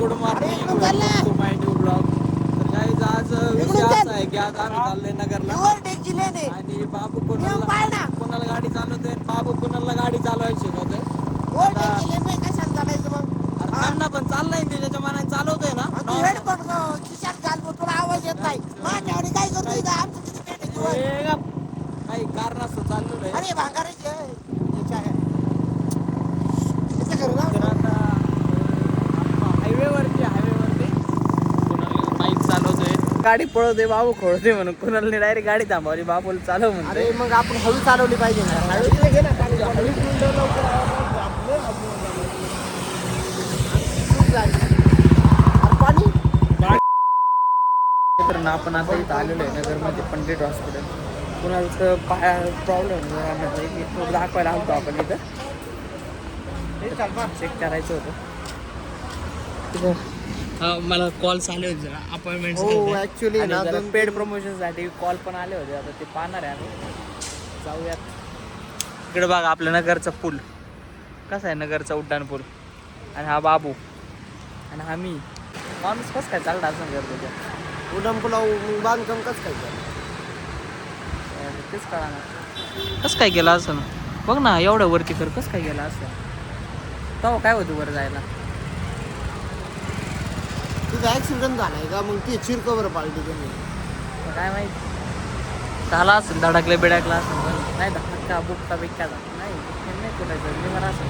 Good morning, welcome to my new blog. तर guys आज विषय असा आहे की आज आम्ही चाललोय नगरला आणि बाबू कोणाला गाडी चालवतोय, बाबू कोणाला गाडी चालवायला शिकवतोय. त्यांना पण चाललंय ते त्याच्या मनाने चालवतोय ना. आवाज येत नाही काय करतोय काही कारणास्तव चाललेलो आहे. अरे भांगाराची तर आता हायवेवरती कोणाला बाईक चालवतोय, गाडी पळवतोय, बाबू खोळतोय म्हणून कोणाला डायरेक्ट गाडी थांबवली, बाबूला चालव म्हणतो. अरे मग आपण हळू चालवली पाहिजे ना. हळू घे ना पाणी. तर आपण आता इथं आलेलो आहे नगरमध्ये पंडित हॉस्पिटल. कुणाचं पाया प्रॉब्लेम दाखवायला आलतो आपण इथं. चेक करायचं होतं. मला कॉल्स आले होते जरा अपॉइंटमेंट. हो ऍक्च्युली पेड प्रमोशनसाठी कॉल पण आले होते. आता ते पाहणार आहे आम्ही. जाऊयात. इकडे बघा आपल्या नगरचा पूल कसा आहे, नगरचा उड्डाण पूल. आणि हा बाबू आणि हा मी. माणूस कसं काय चालला असं करतो त्या उडम पुलाव बांधकाम कसं काय तेच कळा ना कसं काय गेला असं ना. बघ ना एवढ्या वरती कर कसं काय गेला असं. तेव्हा काय होतं वर जायला. तुझा ऍक्सिडेंट झालाय का मग ती चिरकवर पालटी त्यांनी काय माहिती झाला असेल, धडकले बिडकला असेल. नाही धक्का बुक्का बिक्का नाही कुठायचं मी मला असं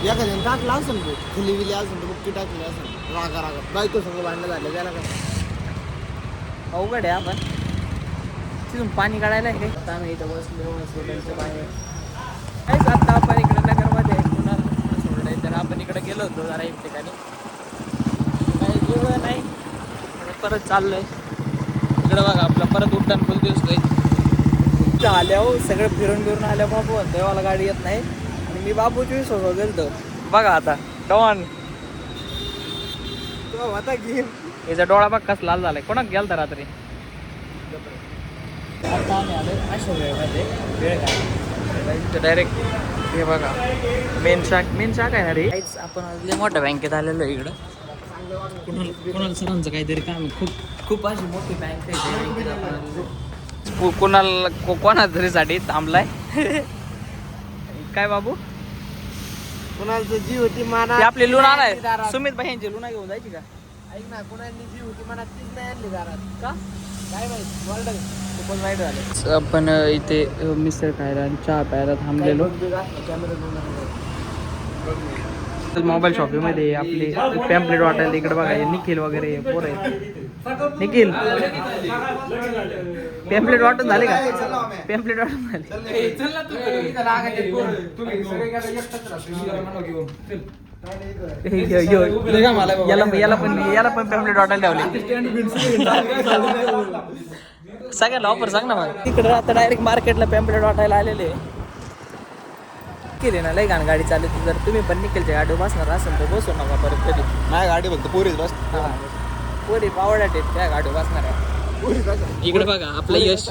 एखाद्याने टाकला असेल तो खुली विली असेल तर बुक्की टाकली असेल रागा बायको सगळं भांडणं झालं त्याला काय अवघड आहे. आपण तिथून पाणी काढायला आहे काय. आम्ही इथं बसलो हॉस्पिटलच्या बाहेर. काहीच आता आपण इकडे नगरमध्ये कुणाला सोडलंय तर आपण इकडे गेलो होतो जरा एक ठिकाणी. काही जेवण नाही परत चाललोय. इकडं बघा आपला परत उड्डाण पूल दिसतोय. आल्या हो सगळं फिरून आल्या. बाबू म्हणतोय मला गाडी येत नाही आणि मी बाबूची सोबत गेलतो. बघा आता डॉन होता की याचा डोळा बघ कसा लाल झालाय. कोणाक गेलता रात्री. आता आम्ही आलो अशा वेळेमध्ये वेळ काय डायरेक्ट हे बघा मेन शाख आहे ना रे. काहीच आपण आज मोठ्या बँकेत आलेलो आहे इकडं. कुणाला सरांचं काहीतरी काम. खूप अशी मोठी बँक आहे. कोणा तरीसाठी थांबलाय. काय बाबू कुणाला जी होती माना आपली लुणा नाही सुमित भाईंची लुणा घेऊन जायची का. ऐक ना कुणाची जी होती मनात तीच नाही आणली दारात का काय माहिती खूपच वाईट झालं. आपण इथे मिसळ खायला आणि चहा प्यायला थांबलेलो. मोबाईल शॉपिंगमध्ये आपले पॅम्पलेट वाटायला इकडे बघा निखिल वगैरे पोर आहेत. निखिल पॅम्पलेट वाटून झाले का. पॅम्पलेट वाटून झाले. याला पण पॅम्पलेट वाटायला ठेवले. सगळ्याला ऑफर सांग ना मग. तिकडे आता डायरेक्ट मार्केटला पॅम्पलेट वाटायला आलेले केले ना. लय घाण गाडी चालते. जर तुम्ही पण निखिलच्या गाडी बसणार असेल तर बसू नका परत कधी. माझ्या गाडी फक्त पोरीच बस पोरी पावड्यात आहेत त्या गाडी बसणार आहे. इकडे बघा आपलं यश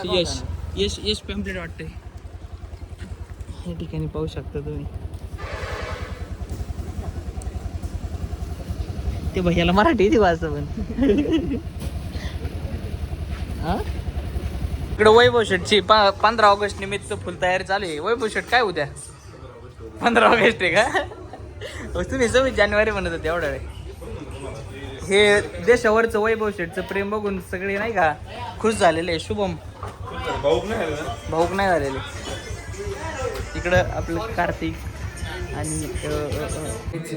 पॅम्पलेट वाटतंय. या ठिकाणी पाहू शकता तुम्ही. ते भैयाला मराठी येते वाचतं पण. इकडे वैभव शेटची 15 ऑगस्ट निमित्त फुल तयारी चालू आहे. वैभव शेट काय उद्या 15 ऑगस्ट आहे का. तुम्ही 26 जानेवारी म्हणत होते एवढ्या वेळ. हे देशावरचं वैभव शेटचं प्रेम बघून सगळे नाही का खुश झालेले. शुभम भाऊक नाही झालेले. इकडं आपलं कार्तिक आणि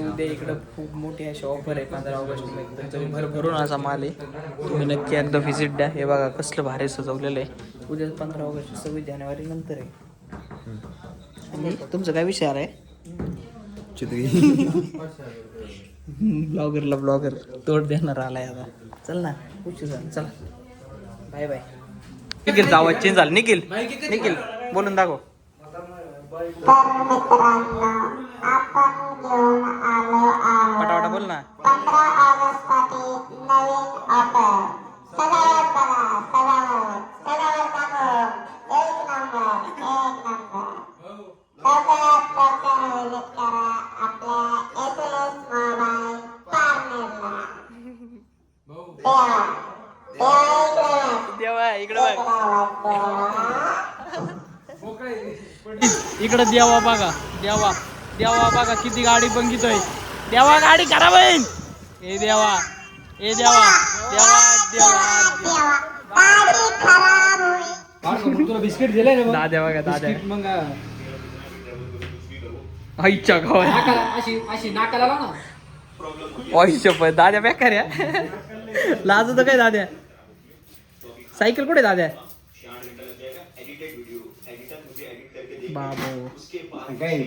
उद्या इकडं खूप मोठी अशी ऑफर आहे 15 ऑगस्ट मध्ये. भरभरून असा माल आहे. तुम्ही नक्की एकदा व्हिजिट द्या. हे बघा कसलं भारी सजवलेलं आहे. उद्या 15 ऑगस्ट 26 जानेवारी नंतर आहे. आणि तुमचा काय विषय आहे. ब्लॉगर तोड देणार आलाय आता. चल ना उशीर झाला. चला बाय बाय. निखिल आवाज चेंज झाला. निखिल बोलून दाखव. पटापटा बोल ना. 15 ऑगस्ट साठी नवीन ऑफर. सगळ्यात बघा सगळ्यावर एक नंबर लवकरात लवकर व्हिजिट करा आपल्या एपीएस मोबाईल पार्टनरला. देवा इकडे बघ. देवा इकडं देवा बघा. देवा देवा बघा किती गाडी बंगितोय. देवा गाडी खराब होईल. ए देवा ए देवा देवा देवा गाडी खराब होईल. तुला बिस्किट दिले ना दाद्या बघा दाद्या. मग आईच्या गावात अशी नाकाला लाव ना. आईच्या पण दाद्या बेकार या. लाज होतं काय दाद्या. सायकल कुठे दाद्या. बाबू काय